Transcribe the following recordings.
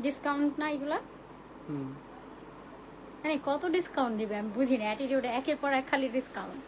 Discount না এগুলা? মানে কত ডিসকাউন্ট দিবে আমি বুঝি না, অ্যাটিটিউডে একের পর এক খালি ডিসকাউন্ট।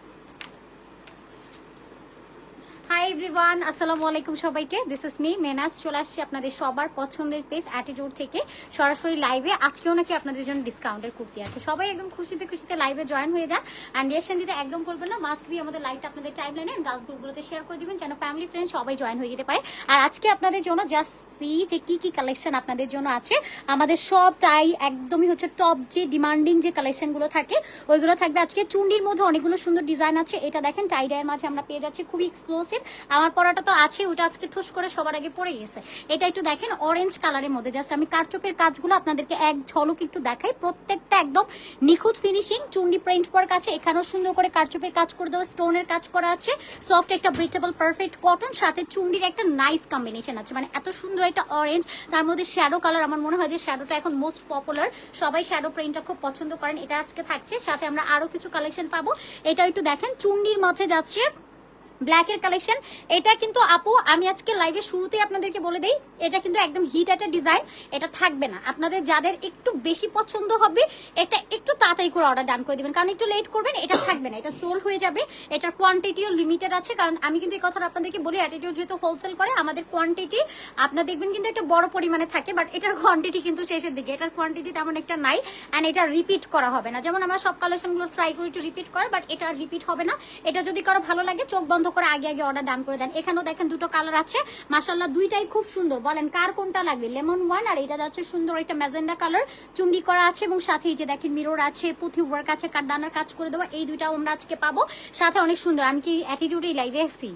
হাই এভরিওয়ান, আসসালামু আলাইকুম সবাইকে। দিস ইজ মি মেনাস, চলে আসছি আপনাদের সবার পছন্দের পেজ অ্যাটিটিউড থেকে সরাসরি লাইভে। আজকেও নাকি আপনাদের জন্য ডিসকাউন্টের কুর্তি আছে। সবাই একদম খুশিতে খুশিতে লাইভে জয়েন হয়ে যান অ্যান্ড রিয়াকশন দিতে একদম করবেন না। মাস্ট বি আমাদের লাইভটা আপনাদের টাইম লাইনে অ্যান্ড গার্লস গ্রুপগুলোতে শেয়ার করে দিবেন যেন ফ্যামিলি ফ্রেন্ড সবাই জয়েন হয়ে যেতে পারে। আর আজকে আপনাদের জন্য জাস্ট সি যে কি কালেকশন আপনাদের জন্য আছে। আমাদের সব টাই একদমই হচ্ছে টপ যে ডিমান্ডিং যে কালেকশনগুলো থাকে ওইগুলো থাকবে আজকে। চুন্ডির মধ্যে অনেকগুলো সুন্দর ডিজাইন আছে। এটা দেখেন টাই ডায়ের মাঝে আমরা পেয়ে যাচ্ছি, খুবই এক্সক্লুসিভ। আমার পরাটা তো আছে, ওটা আজকে ঠুস করে সবার আগে পড়ে গেছে। এটা একটু দেখেন অরেঞ্জ কালারের মধ্যে, জাস্ট আমি কারচুপির কাজগুলো আপনাদেরকে এক ঝলক একটু দেখাই। প্রত্যেকটা একদম নিখুঁত ফিনিশিং, চুন্ডি প্রিন্ট ওয়ার্ক আছে, এখানেও সুন্দর করে কারচুপির কাজ করে দেওয়া, স্টোনের কাজ করা আছে, সফট একটা ব্রিটেবল পারফেক্ট কটন, সাথে চুন্ডির একটা নাইস কম্বিনেশন আছে। মানে এত সুন্দর একটা অরেঞ্জ, তার মধ্যে শ্যাডো কালার। আমার মনে হয় যে শ্যাডোটা এখন মোস্ট পপুলার, সবাই শ্যাডো প্রিন্টটা খুব পছন্দ করেন। এটা আজকে থাকছে, সাথে আমরা আরো কিছু কালেকশন পাবো। এটা একটু দেখেন চুন্ডির মধ্যে যাচ্ছে ব্ল্যাকের কালেকশন। এটা কিন্তু আপু আমি আজকে লাইভে শুরুতেই আপনাদেরকে বলে দেই, এটা কিন্তু একদম হিট একটা ডিজাইন, এটা থাকবে না। আপনাদের যাদের একটু বেশি পছন্দ হবে এটা একটু তাড়াতাড়ি করে অর্ডার ডান করে দিবেন, কারণ একটু লেট করবেন এটা থাকবে না, এটা সোল্ড হয়ে যাবে। এটার কোয়ান্টিটিও লিমিটেড আছে, কারণ আমি কিন্তু এই কথাটা আপনাদেরকে বলি, অ্যাটিটিউড যেহেতু হোলসেল করে আমাদের কোয়ান্টিটি আপনারা দেখবেন কিন্তু একটা বড় পরিমাণে থাকে, বাট এটার কোয়ান্টিটি কিন্তু শেষের দিকে, এটার কোয়ান্টিটি তেমন একটা নাই অ্যান্ড এটা রিপিট করা হবে না। যেমন আমরা সব কালেকশনগুলো ট্রাই করি একটু রিপিট করার, বাট এটা রিপিট হবে না। এটা যদি কারো ভালো লাগে চোখ বন্ধ করে আগে আগে অর্ডার ডান করে দেন। এখানেও দেখেন দুটো কালার আছে, মাশাআল্লাহ দুইটাই খুব সুন্দর। বলেন কার কোনটা লাগবে? লেমন ওয়ান, আর এটা যাচ্ছে সুন্দর একটা ম্যাজেন্ডা কালার, চুন্ডি করা আছে এবং সাথে এই যে দেখেন মিরর আছে, পুঁথি ওয়ার্ক আছে, কারদানার কাজ করে দেওয়া। এই দুইটাও আমরা আজকে পাবো, সাথে অনেক সুন্দর। আমি কি অ্যাটিটিউডে লাইভে আসছি?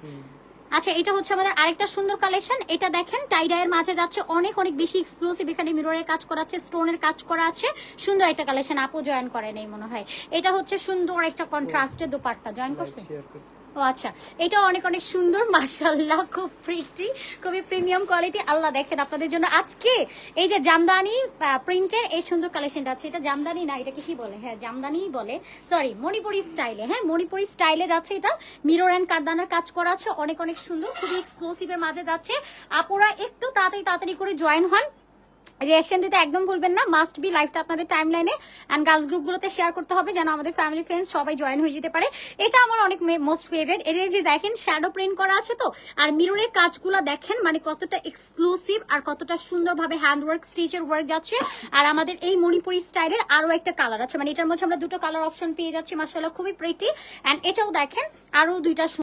আচ্ছা, এটা হচ্ছে আমাদের আরেকটা সুন্দর কালেকশন। এটা দেখেন টাইডাইয়ের মাঝে যাচ্ছে, অনেক অনেক বেশি এক্সক্লুসিভ। এখানে মিররের কাজ করা আছে, স্টোনের কাজ করা আছে, সুন্দর একটা কালেকশন। আপু জয়েন করেন এই মনে হয়। এটা হচ্ছে সুন্দর একটা কন্ট্রাস্টের দোপাট্টা, জয়েন করছে? ও আচ্ছা, এটা অনেক অনেক সুন্দর মাশাআল্লাহ, খুব প্রিটি, খুবই প্রিমিয়াম কোয়ালিটি। আল্লাহ দেখেন আপনাদের জন্য আজকে এই যে জামদানি প্রিন্টের এই সুন্দর কালেকশনটা আছে। এটা জামদানি না, এটাকে কি বলে? হ্যাঁ জামদানি বলে, সরি মণিপুরি স্টাইলে। হ্যাঁ মণিপুরি স্টাইলে যাচ্ছে। এটা মিরর অ্যান্ড কারদানার কাজ করা আছে, অনেক অনেক সুন্দর, খুবই এক্সক্লুসিভের মাঝে যাচ্ছে। আপুরা একটু তাড়াতাড়ি করে জয়েন হন, রিয়াকশন দিতে একদম ভুলবেন না। মাস্ট বি লাইভটা আপনাদের টাইম লাইনে অ্যান্ড গার্লস গ্রুপগুলোতে শেয়ার করতে হবে যেন আমাদের ফ্যামিলি ফ্রেন্ডস সবাই জয়েন হয়ে যেতে পারে। এটা আমার অনেক মোস্ট ফেভারিট। এটা যে দেখেন শ্যাডো প্রিন্ট করা আছে তো, আর মিররের কাজগুলো দেখেন মানে কতটা এক্সক্লুসিভ আর কতটা সুন্দরভাবে হ্যান্ড ওয়ার্ক স্টিচের ওয়ার্ক যাচ্ছে। আর আমাদের এই মণিপুরি স্টাইলের আরো একটা কালার আছে, মানে এটার মধ্যে আমরা দুটো কালার অপশন পেয়ে যাচ্ছি। মাশাআল্লাহ খুবই প্রিটি। অ্যান্ড এটাও দেখেন আরো দুইটা